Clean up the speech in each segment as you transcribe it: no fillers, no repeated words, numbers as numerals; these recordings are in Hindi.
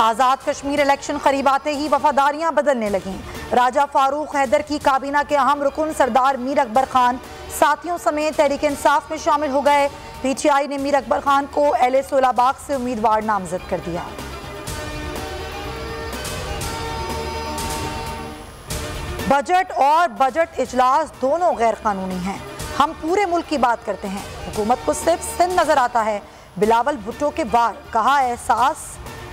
आज़ाद कश्मीर इलेक्शन करीब आते ही वफादारियां बदलने लगीं। राजा फारूक हैदर की काबीना के अहम रुकन सरदार मीर अकबर खान साथियों समेत तहरीक इंसाफ में शामिल हो गए। PTI ने मीर अकबर खान को LA सोलाबाग से उम्मीदवार नामजद कर दिया। बजट और बजट इजलास दोनों गैर कानूनी हैं। हम पूरे मुल्क की बात करते हैं, हुकूमत को सिर्फ सिंध नजर आता है। बिलावल भुट्टो के वार कहा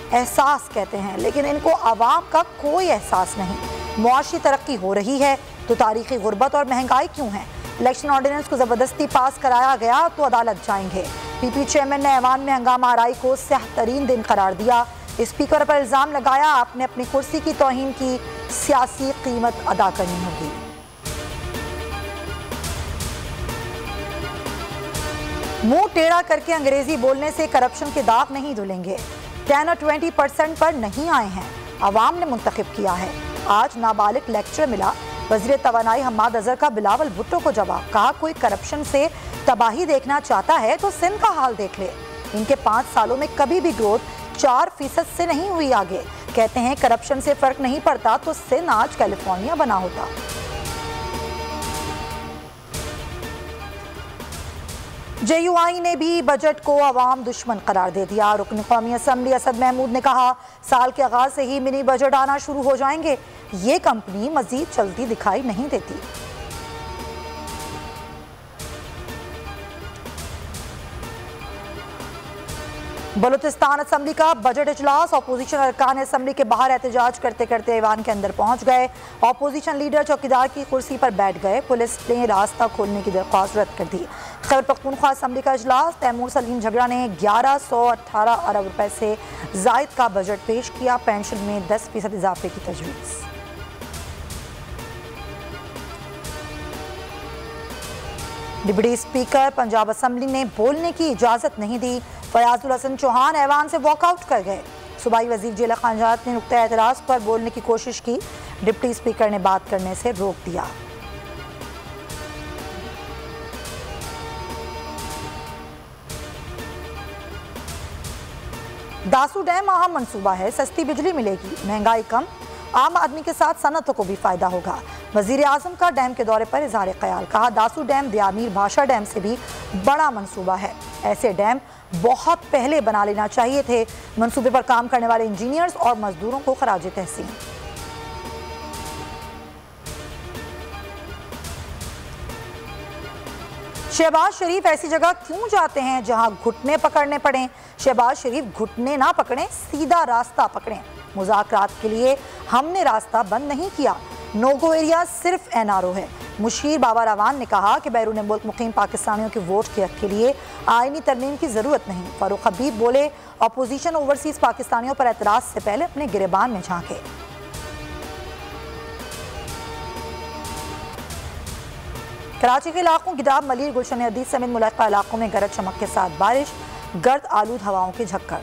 एहसास कहते हैं, लेकिन इनको आवाम का कोई एहसास नहीं। मुआशी तरक्की हो रही है तो तारीखी गुर्बत और महंगाई क्यों है? इलेक्शन ऑर्डिनेंस को ज़बरदस्ती पास कराया गया तो अदालत जाएंगे। PP चेयरमैन ने ऐवान में हंगामा आराई को स्याह तरीन दिन करार दिया। स्पीकर पर इल्ज़ाम लगाया आपने अपनी कुर्सी की तौहीन की, सियासी कीमत अदा करनी होगी। मुंह टेढ़ा करके अंग्रेजी बोलने से करप्शन के दाग नहीं धुलेंगे। 10 और 20% पर नहीं आए हैं, अवाम ने मुंतखब किया है। आज नाबालिग लेक्चर मिला। वज़ीर तवानाई हम्माद अजहर का बिलावल भुट्टो को जवाब, कहा कोई करप्शन से तबाही देखना चाहता है तो सिंध का हाल देख ले। इनके 5 सालों में कभी भी ग्रोथ 4% से नहीं हुई आगे। कहते हैं करप्शन से फर्क नहीं पड़ता तो सिंध आज कैलिफोर्निया बना होता। JUI ने भी बजट को अवाम दुश्मन करार दे दिया। रुकन कौमी असम्बली असद महमूद ने कहा साल के आगाज से ही मिनी बजट आना शुरू हो जाएंगे। ये कंपनी मजीद चलती दिखाई नहीं देती। बलूचिस्तान असम्बली का बजट इजलास। अपोजिशन अरकान असम्बली के बाहर एहतजाज करते करते ऐवान के अंदर पहुंच गए। अपोजिशन लीडर चौकीदार की कुर्सी पर बैठ गए। पुलिस ने रास्ता खोलने की दरख्वास्त रद्द कर दी। खैबर पख्तूनख्वा असम्बली का इजलास। तैमूर सलीम झगड़ा ने 1118 अरब रुपए से जायद का बजट पेश किया। पेंशन में 10% इजाफे की तजवीज़। डिप्टी स्पीकर पंजाब असम्बली ने बोलने की इजाज़त नहीं दी। फयाजुल हसन चौहान ऐवान से वॉकआउट कर गए। सूबाई वजीर जिला खानजात ने नुक्ता एतराज़ पर बोलने की कोशिश की। डिप्टी स्पीकर ने बात करने से रोक दिया। दासू डैम अहम मंसूबा है, सस्ती बिजली मिलेगी, महंगाई कम, आम आदमी के साथ सनतों को भी फायदा होगा। वजीर आजम का डैम के दौरे पर इज़हार ख्याल, कहा दासू डैम दियामीर भाषा डैम से भी बड़ा मंसूबा है। ऐसे डैम बहुत पहले बना लेना चाहिए थे। मंसूबे पर काम करने वाले इंजीनियर्स और मजदूरों को खराज तहसीन। शहबाज शरीफ ऐसी जगह क्यों जाते हैं जहां घुटने पकड़ने पड़े? शहबाज शरीफ घुटने ना पकड़ें, सीधा रास्ता पकड़ें। मुज़ाकरात के लिए हमने रास्ता बंद नहीं किया। नोगो एरिया सिर्फ NRO है। मुशीर बाबा रवान ने कहा कि बैरून मुल्क मुकीम पाकिस्तानियों के वोट के हक के लिए आईनी तरमीम की ज़रूरत नहीं। फारूक हबीब बोले अपोजिशन ओवरसीज़ पाकिस्तानियों पर एतराज़ से पहले अपने गिरेबान में झांके। कराची के इलाकों गिदाब मलिर गुलशन अदीस समेत मुल्का इलाकों में गरज चमक के साथ बारिश, गर्द आलूद हवाओं की झक्कड़।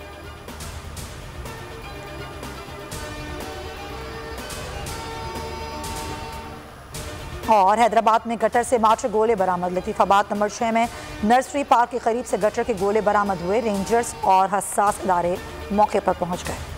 और हैदराबाद में गटर से मात्र गोले बरामद। लतीफाबाद नंबर 6 में नर्सरी पार्क के करीब से गटर के गोले बरामद हुए। रेंजर्स और हसास इदारे मौके पर पहुंच गए।